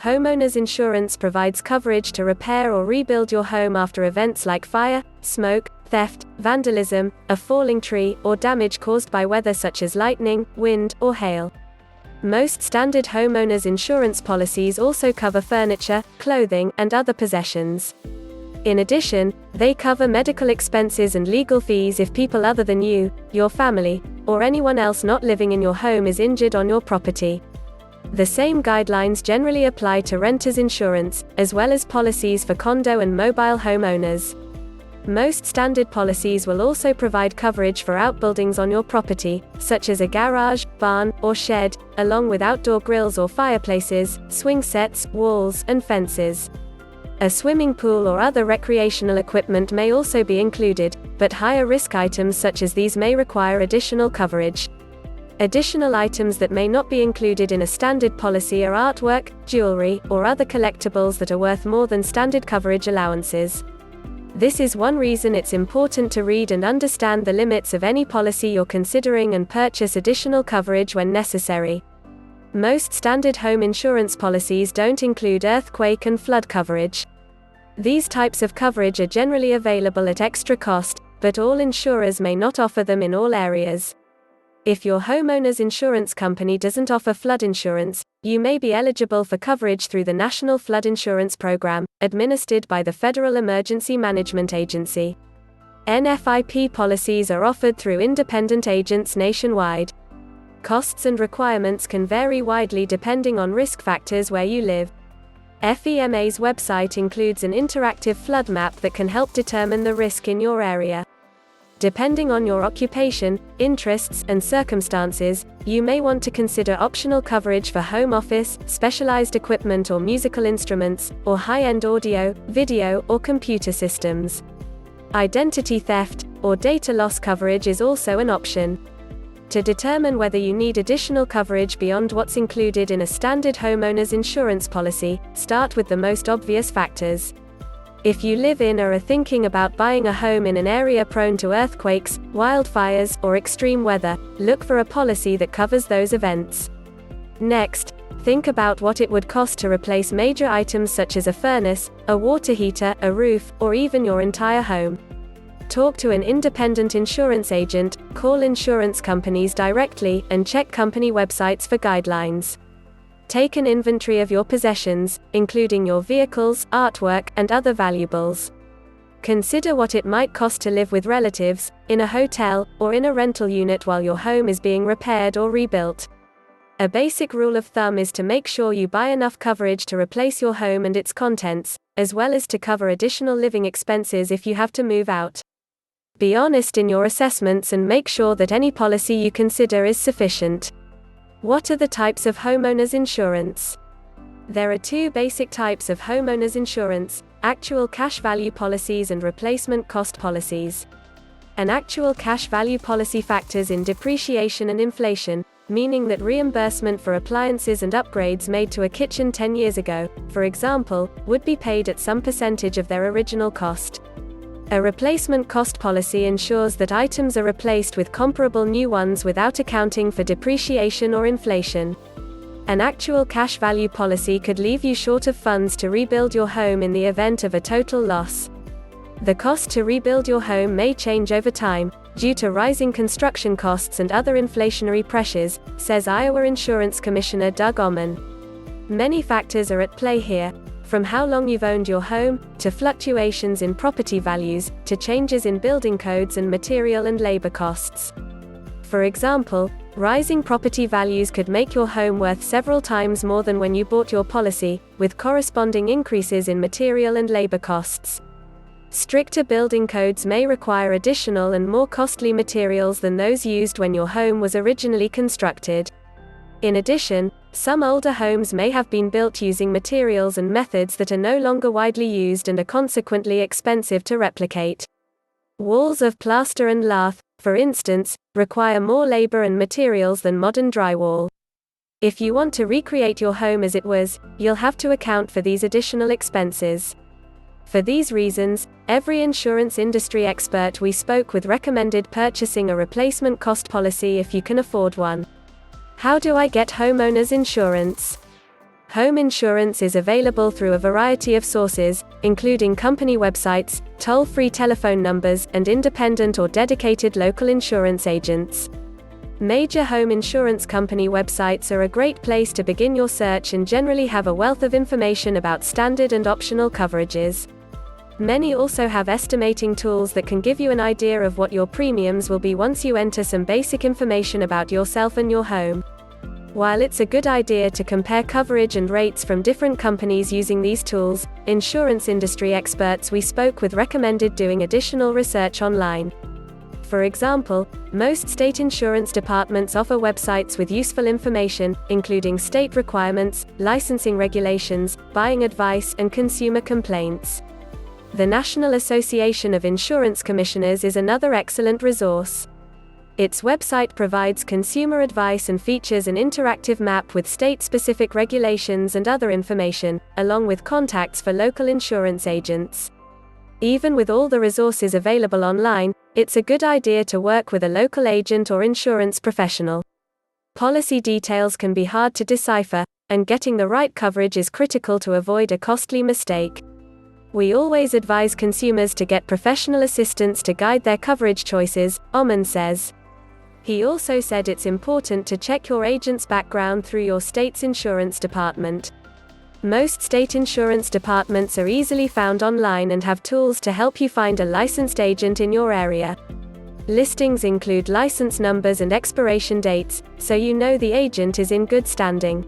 Homeowners Insurance provides coverage to repair or rebuild your home after events like fire, smoke, theft, vandalism, a falling tree, or damage caused by weather such as lightning, wind, or hail. Most standard homeowners insurance policies also cover furniture, clothing, and other possessions. In addition, they cover medical expenses and legal fees if people other than you, your family, or anyone else not living in your home is injured on your property. The same guidelines generally apply to renters insurance, as well as policies for condo and mobile homeowners. Most standard policies will also provide coverage for outbuildings on your property, such as a garage, barn, or shed, along with outdoor grills or fireplaces, swing sets, walls, and fences. A swimming pool or other recreational equipment may also be included, but higher risk items such as these may require additional coverage. Additional items that may not be included in a standard policy are artwork, jewelry, or other collectibles that are worth more than standard coverage allowances. This is one reason it's important to read and understand the limits of any policy you're considering and purchase additional coverage when necessary. Most standard home insurance policies don't include earthquake and flood coverage. These types of coverage are generally available at extra cost, but all insurers may not offer them in all areas. If your homeowner's insurance company doesn't offer flood insurance, you may be eligible for coverage through the National Flood Insurance Program, administered by the Federal Emergency Management Agency. NFIP policies are offered through independent agents nationwide. Costs and requirements can vary widely depending on risk factors where you live. FEMA's website includes an interactive flood map that can help determine the risk in your area. Depending on your occupation, interests, and circumstances, you may want to consider optional coverage for home office, specialized equipment or musical instruments, or high-end audio, video, or computer systems. Identity theft, or data loss coverage is also an option. To determine whether you need additional coverage beyond what's included in a standard homeowner's insurance policy, start with the most obvious factors. If you live in or are thinking about buying a home in an area prone to earthquakes, wildfires, or extreme weather, look for a policy that covers those events. Next, think about what it would cost to replace major items such as a furnace, a water heater, a roof, or even your entire home. Talk to an independent insurance agent, call insurance companies directly, and check company websites for guidelines. Take an inventory of your possessions, including your vehicles, artwork, and other valuables. Consider what it might cost to live with relatives, in a hotel, or in a rental unit while your home is being repaired or rebuilt. A basic rule of thumb is to make sure you buy enough coverage to replace your home and its contents, as well as to cover additional living expenses if you have to move out. Be honest in your assessments and make sure that any policy you consider is sufficient. What are the types of homeowners insurance? There are two basic types of homeowners insurance: actual cash value policies and replacement cost policies. An actual cash value policy factors in depreciation and inflation, meaning that reimbursement for appliances and upgrades made to a kitchen 10 years ago, for example, would be paid at some percentage of their original cost. A replacement cost policy ensures that items are replaced with comparable new ones without accounting for depreciation or inflation. An actual cash value policy could leave you short of funds to rebuild your home in the event of a total loss. The cost to rebuild your home may change over time, due to rising construction costs and other inflationary pressures, says Iowa Insurance Commissioner Doug Oman. Many factors are at play here, from how long you've owned your home, to fluctuations in property values, to changes in building codes and material and labor costs. For example, rising property values could make your home worth several times more than when you bought your policy, with corresponding increases in material and labor costs. Stricter building codes may require additional and more costly materials than those used when your home was originally constructed. In addition, some older homes may have been built using materials and methods that are no longer widely used and are consequently expensive to replicate. Walls of plaster and lath, for instance, require more labor and materials than modern drywall. If you want to recreate your home as it was, you'll have to account for these additional expenses. For these reasons, every insurance industry expert we spoke with recommended purchasing a replacement cost policy if you can afford one. How do I get homeowners insurance? Home insurance is available through a variety of sources, including company websites, toll-free telephone numbers, and independent or dedicated local insurance agents. Major home insurance company websites are a great place to begin your search and generally have a wealth of information about standard and optional coverages. Many also have estimating tools that can give you an idea of what your premiums will be once you enter some basic information about yourself and your home. While it's a good idea to compare coverage and rates from different companies using these tools, insurance industry experts we spoke with recommended doing additional research online. For example, most state insurance departments offer websites with useful information, including state requirements, licensing regulations, buying advice, and consumer complaints. The National Association of Insurance Commissioners is another excellent resource. Its website provides consumer advice and features an interactive map with state-specific regulations and other information, along with contacts for local insurance agents. Even with all the resources available online, it's a good idea to work with a local agent or insurance professional. Policy details can be hard to decipher, and getting the right coverage is critical to avoid a costly mistake. We always advise consumers to get professional assistance to guide their coverage choices, Oman says. He also said it's important to check your agent's background through your state's insurance department. Most state insurance departments are easily found online and have tools to help you find a licensed agent in your area. Listings include license numbers and expiration dates, so you know the agent is in good standing.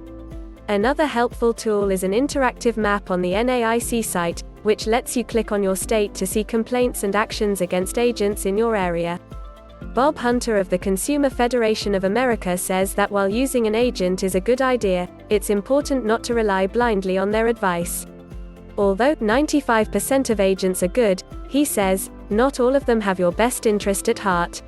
Another helpful tool is an interactive map on the NAIC site, which lets you click on your state to see complaints and actions against agents in your area. Bob Hunter of the Consumer Federation of America says that while using an agent is a good idea, it's important not to rely blindly on their advice. Although 95% of agents are good, he says, not all of them have your best interest at heart.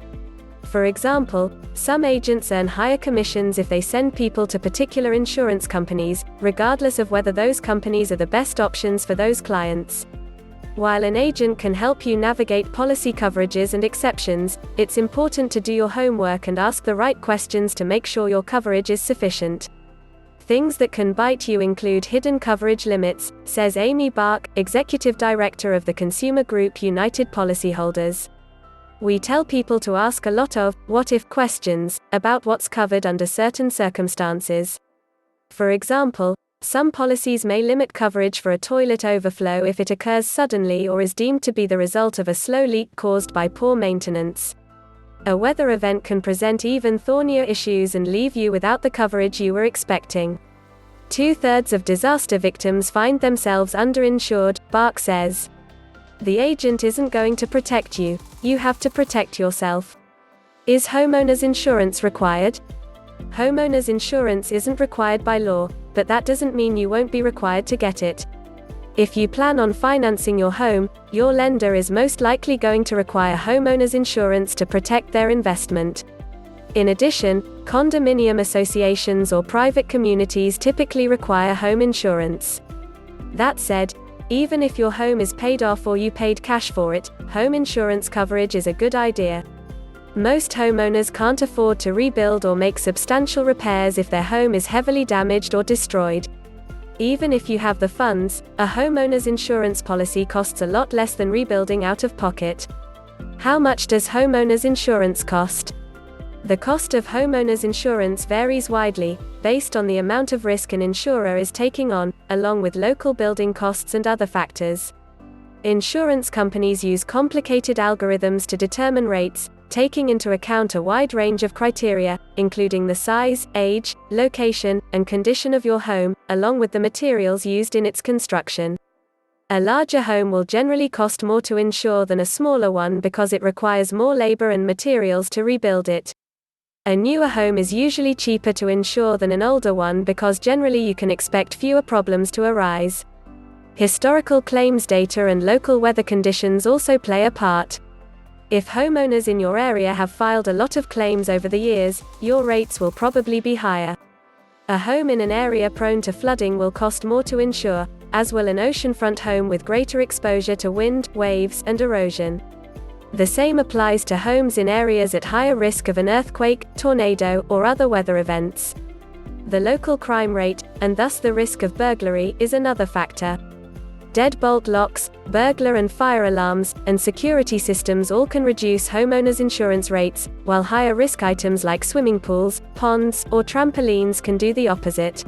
For example, some agents earn higher commissions if they send people to particular insurance companies, regardless of whether those companies are the best options for those clients. While an agent can help you navigate policy coverages and exceptions, it's important to do your homework and ask the right questions to make sure your coverage is sufficient. Things that can bite you include hidden coverage limits, says Amy Bark, Executive Director of the consumer group United Policyholders. We tell people to ask a lot of what-if questions about what's covered under certain circumstances. For example, some policies may limit coverage for a toilet overflow if it occurs suddenly or is deemed to be the result of a slow leak caused by poor maintenance. A weather event can present even thornier issues and leave you without the coverage you were expecting. 2/3 of disaster victims find themselves underinsured, Bark says. The agent isn't going to protect you, you have to protect yourself. Is homeowners insurance required? Homeowners insurance isn't required by law, but that doesn't mean you won't be required to get it. If you plan on financing your home, your lender is most likely going to require homeowners insurance to protect their investment. In addition, condominium associations or private communities typically require home insurance. That said, even if your home is paid off or you paid cash for it, home insurance coverage is a good idea. Most homeowners can't afford to rebuild or make substantial repairs if their home is heavily damaged or destroyed. Even if you have the funds, a homeowner's insurance policy costs a lot less than rebuilding out of pocket. How much does homeowners insurance cost? The cost of homeowners insurance varies widely, based on the amount of risk an insurer is taking on, along with local building costs and other factors. Insurance companies use complicated algorithms to determine rates, taking into account a wide range of criteria, including the size, age, location, and condition of your home, along with the materials used in its construction. A larger home will generally cost more to insure than a smaller one because it requires more labor and materials to rebuild it. A newer home is usually cheaper to insure than an older one because generally you can expect fewer problems to arise. Historical claims data and local weather conditions also play a part. If homeowners in your area have filed a lot of claims over the years, your rates will probably be higher. A home in an area prone to flooding will cost more to insure, as will an oceanfront home with greater exposure to wind, waves, and erosion. The same applies to homes in areas at higher risk of an earthquake, tornado, or other weather events. The local crime rate, and thus the risk of burglary, is another factor. Deadbolt locks, burglar and fire alarms, and security systems all can reduce homeowners' insurance rates, while higher risk items like swimming pools, ponds, or trampolines can do the opposite.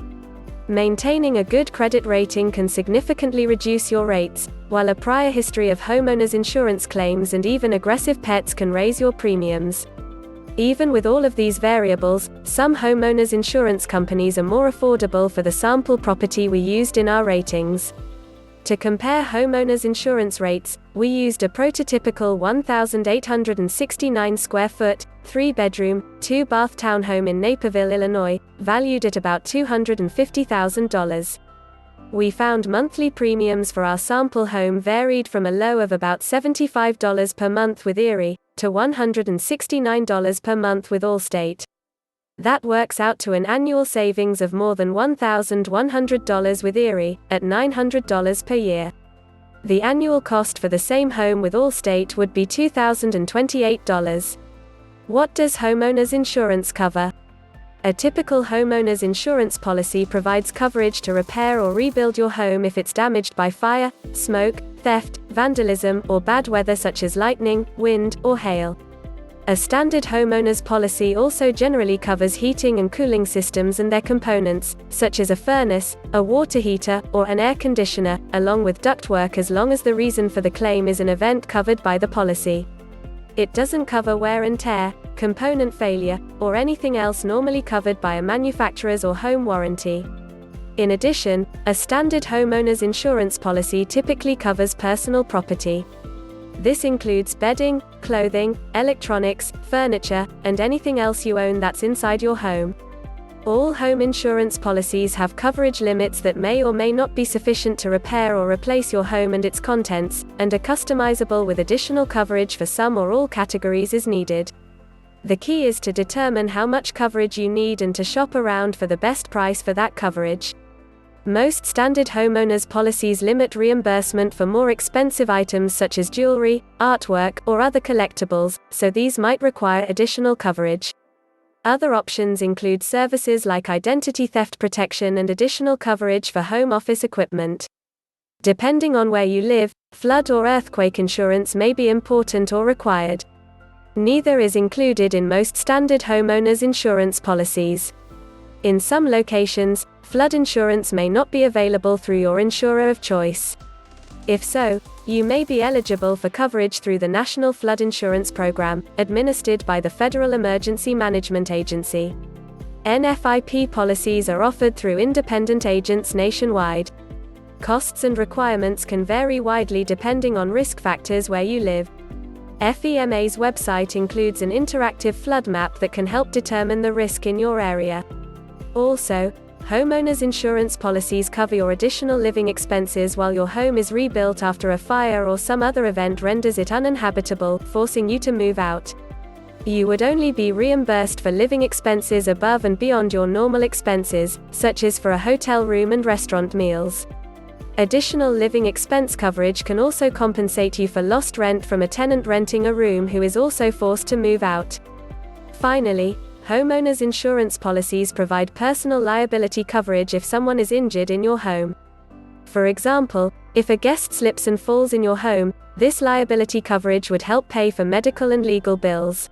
Maintaining a good credit rating can significantly reduce your rates, while a prior history of homeowners' insurance claims and even aggressive pets can raise your premiums. Even with all of these variables, some homeowners' insurance companies are more affordable for the sample property we used in our ratings. To compare homeowners' insurance rates, we used a prototypical 1,869 square foot, 3-bedroom, 2-bath townhome in Naperville, Illinois, valued at about $250,000. We found monthly premiums for our sample home varied from a low of about $75 per month with Erie, to $169 per month with Allstate. That works out to an annual savings of more than $1,100 with Erie, at $900 per year. The annual cost for the same home with Allstate would be $2,028. What does homeowners insurance cover? A typical homeowners insurance policy provides coverage to repair or rebuild your home if it's damaged by fire, smoke, theft, vandalism, or bad weather such as lightning, wind, or hail. A standard homeowner's policy also generally covers heating and cooling systems and their components, such as a furnace, a water heater, or an air conditioner, along with ductwork as long as the reason for the claim is an event covered by the policy. It doesn't cover wear and tear, component failure, or anything else normally covered by a manufacturer's or home warranty. In addition, a standard homeowner's insurance policy typically covers personal property. This includes bedding, clothing, electronics, furniture, and anything else you own that's inside your home. All home insurance policies have coverage limits that may or may not be sufficient to repair or replace your home and its contents, and are customizable with additional coverage for some or all categories as needed. The key is to determine how much coverage you need and to shop around for the best price for that coverage. Most standard homeowners policies limit reimbursement for more expensive items such as jewelry, artwork, or other collectibles, so these might require additional coverage. Other options include services like identity theft protection and additional coverage for home office equipment. Depending on where you live, flood or earthquake insurance may be important or required. Neither is included in most standard homeowners insurance policies. In some locations, flood insurance may not be available through your insurer of choice. If so, you may be eligible for coverage through the National Flood Insurance Program, administered by the Federal Emergency Management Agency. NFIP policies are offered through independent agents nationwide. Costs and requirements can vary widely depending on risk factors where you live. FEMA's website includes an interactive flood map that can help determine the risk in your area. Also, homeowners insurance policies cover your additional living expenses while your home is rebuilt after a fire or some other event renders it uninhabitable, forcing you to move out. You would only be reimbursed for living expenses above and beyond your normal expenses, such as for a hotel room and restaurant meals. Additional living expense coverage can also compensate you for lost rent from a tenant renting a room who is also forced to move out. Finally, homeowners insurance policies provide personal liability coverage if someone is injured in your home. For example, if a guest slips and falls in your home, this liability coverage would help pay for medical and legal bills.